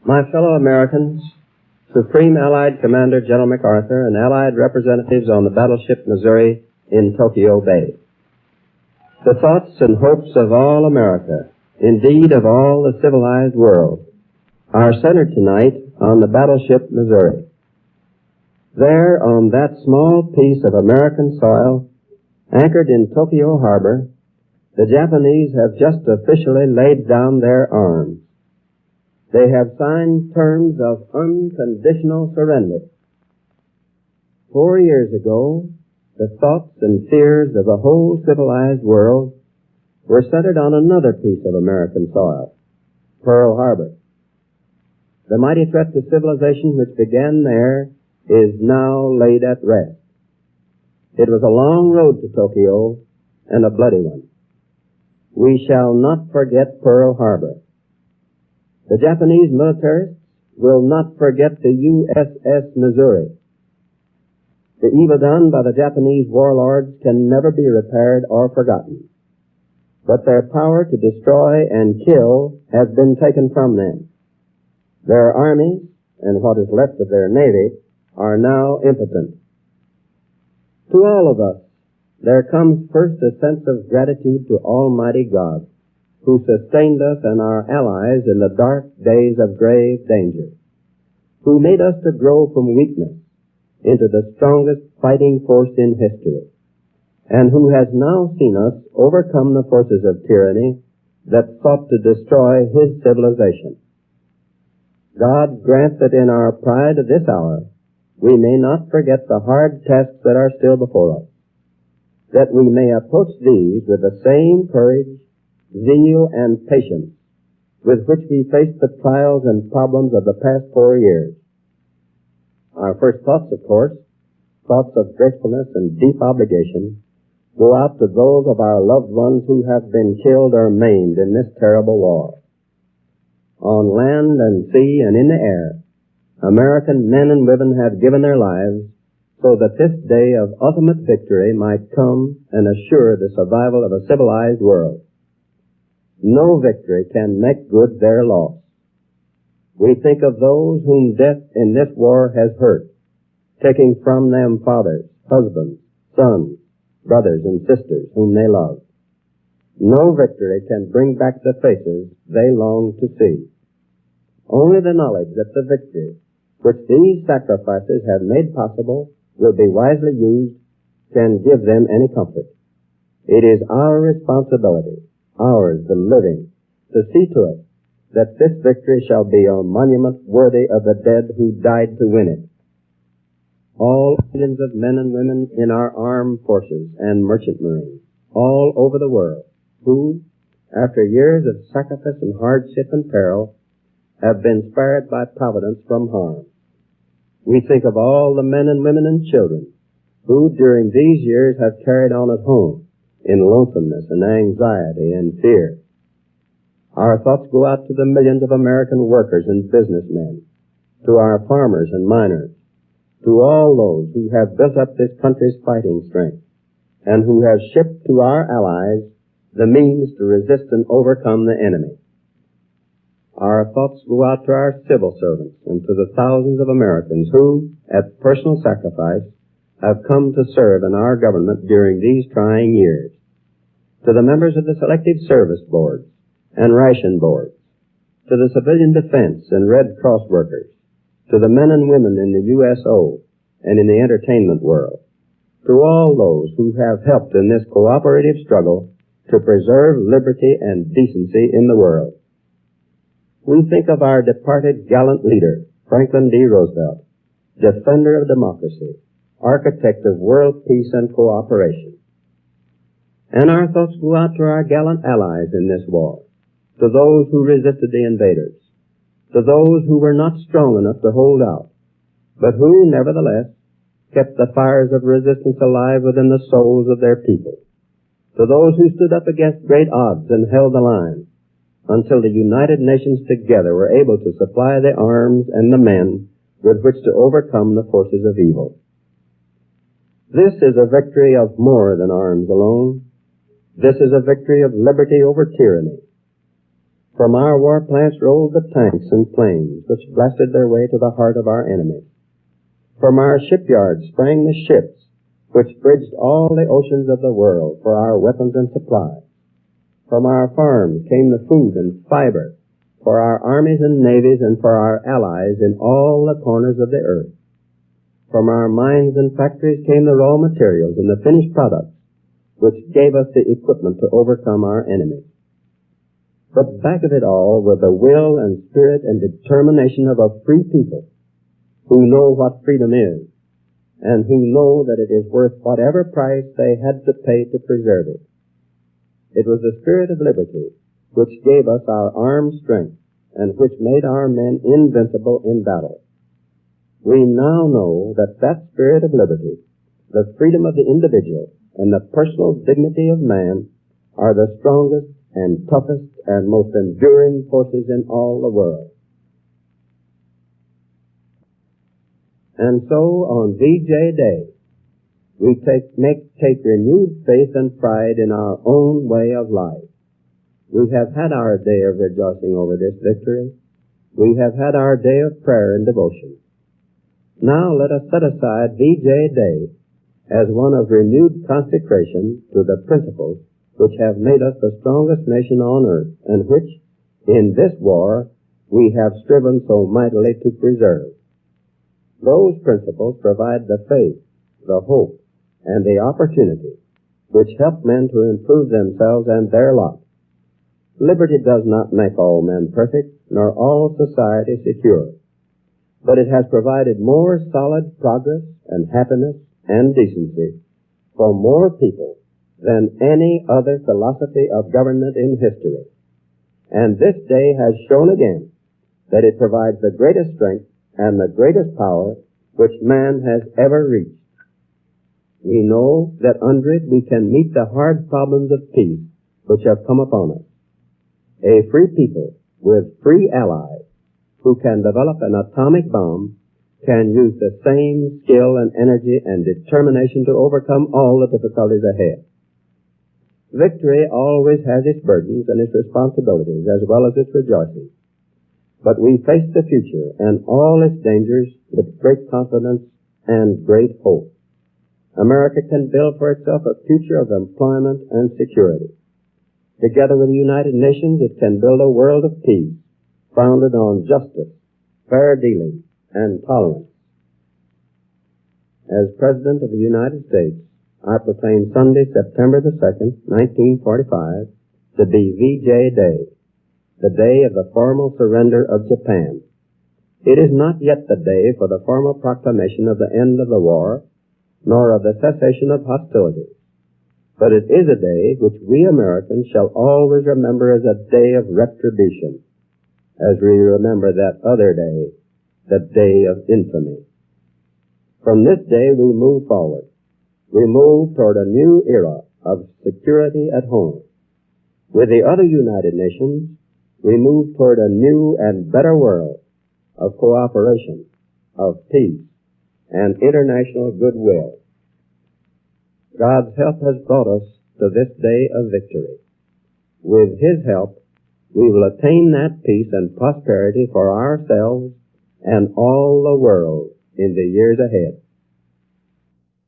My fellow Americans, Supreme Allied Commander General MacArthur and Allied representatives on the battleship Missouri in Tokyo Bay. The thoughts and hopes of all America, indeed of all the civilized world, are centered tonight on the battleship Missouri. There, on that small piece of American soil, anchored in Tokyo Harbor, the Japanese have just officially laid down their arms. They have signed terms of unconditional surrender. 4 years ago, the thoughts and fears of the whole civilized world were centered on another piece of American soil, Pearl Harbor. The mighty threat to civilization which began there is now laid at rest. It was a long road to Tokyo and a bloody one. We shall not forget Pearl Harbor. The Japanese militarists will not forget the USS Missouri. The evil done by the Japanese warlords can never be repaired or forgotten. But their power to destroy and kill has been taken from them. Their armies, and what is left of their navy, are now impotent. To all of us, there comes first a sense of gratitude to Almighty God, who sustained us and our allies in the dark days of grave danger, who made us to grow from weakness into the strongest fighting force in history, and who has now seen us overcome the forces of tyranny that sought to destroy his civilization. God grant that in our pride of this hour, we may not forget the hard tasks that are still before us, that we may approach these with the same courage, zeal, and patience with which we faced the trials and problems of the past 4 years. Our first thoughts, of course, thoughts of gratefulness and deep obligation, go out to those of our loved ones who have been killed or maimed in this terrible war. On land and sea and in the air, American men and women have given their lives so that this day of ultimate victory might come and assure the survival of a civilized world. No victory can make good their loss. We think of those whom death in this war has hurt, taking from them fathers, husbands, sons, brothers, and sisters whom they love. No victory can bring back the faces they long to see. Only the knowledge that the victory which these sacrifices have made possible will be wisely used can give them any comfort. It is our responsibility, ours the living, to see to it that this victory shall be a monument worthy of the dead who died to win it. All millions of men and women in our armed forces and merchant marines, all over the world, who, after years of sacrifice and hardship and peril, have been spared by providence from harm. We think of all the men and women and children who during these years have carried on at home in lonesomeness and anxiety and fear. Our thoughts go out to the millions of American workers and businessmen, to our farmers and miners, to all those who have built up this country's fighting strength and who have shipped to our allies the means to resist and overcome the enemy. Our thoughts go out to our civil servants and to the thousands of Americans who, at personal sacrifice, have come to serve in our government during these trying years. To the members of the Selective Service Boards and Ration Boards, to the civilian defense and Red Cross workers, to the men and women in the USO and in the entertainment world, to all those who have helped in this cooperative struggle to preserve liberty and decency in the world. We think of our departed gallant leader, Franklin D. Roosevelt, defender of democracy, architect of world peace and cooperation. And our thoughts go out to our gallant allies in this war, to those who resisted the invaders, to those who were not strong enough to hold out, but who, nevertheless, kept the fires of resistance alive within the souls of their people, to those who stood up against great odds and held the line, until the United Nations together were able to supply the arms and the men with which to overcome the forces of evil. This is a victory of more than arms alone. This is a victory of liberty over tyranny. From our war plants rolled the tanks and planes which blasted their way to the heart of our enemy. From our shipyards sprang the ships which bridged all the oceans of the world for our weapons and supplies. From our farms came the food and fiber for our armies and navies and for our allies in all the corners of the earth. From our mines and factories came the raw materials and the finished products which gave us the equipment to overcome our enemies. But back of it all were the will and spirit and determination of a free people who know what freedom is and who know that it is worth whatever price they had to pay to preserve it. It was the spirit of liberty which gave us our armed strength and which made our men invincible in battle. We now know that that spirit of liberty, the freedom of the individual, and the personal dignity of man are the strongest and toughest and most enduring forces in all the world. And so on VJ Day, we take renewed faith and pride in our own way of life. We have had our day of rejoicing over this victory. We have had our day of prayer and devotion. Now let us set aside VJ Day as one of renewed consecration to the principles which have made us the strongest nation on earth and which, in this war, we have striven so mightily to preserve. Those principles provide the faith, the hope, and the opportunity which help men to improve themselves and their lot. Liberty does not make all men perfect, nor all society secure, but it has provided more solid progress and happiness and decency for more people than any other philosophy of government in history. And this day has shown again that it provides the greatest strength and the greatest power which man has ever reached. We know that under it we can meet the hard problems of peace which have come upon us. A free people with free allies who can develop an atomic bomb can use the same skill and energy and determination to overcome all the difficulties ahead. Victory always has its burdens and its responsibilities as well as its rejoicings. But we face the future and all its dangers with great confidence and great hope. America can build for itself a future of employment and security. Together with the United Nations, it can build a world of peace founded on justice, fair dealing, and tolerance. As President of the United States, I proclaim Sunday, September the 2nd, 1945, to be VJ Day, the day of the formal surrender of Japan. It is not yet the day for the formal proclamation of the end of the war, nor of the cessation of hostilities, but it is a day which we Americans shall always remember as a day of retribution, as we remember that other day, the day of infamy. From this day we move forward. We move toward a new era of security at home. With the other United Nations, we move toward a new and better world of cooperation, of peace, and international goodwill. God's help has brought us to this day of victory. With His help, we will attain that peace and prosperity for ourselves and all the world in the years ahead.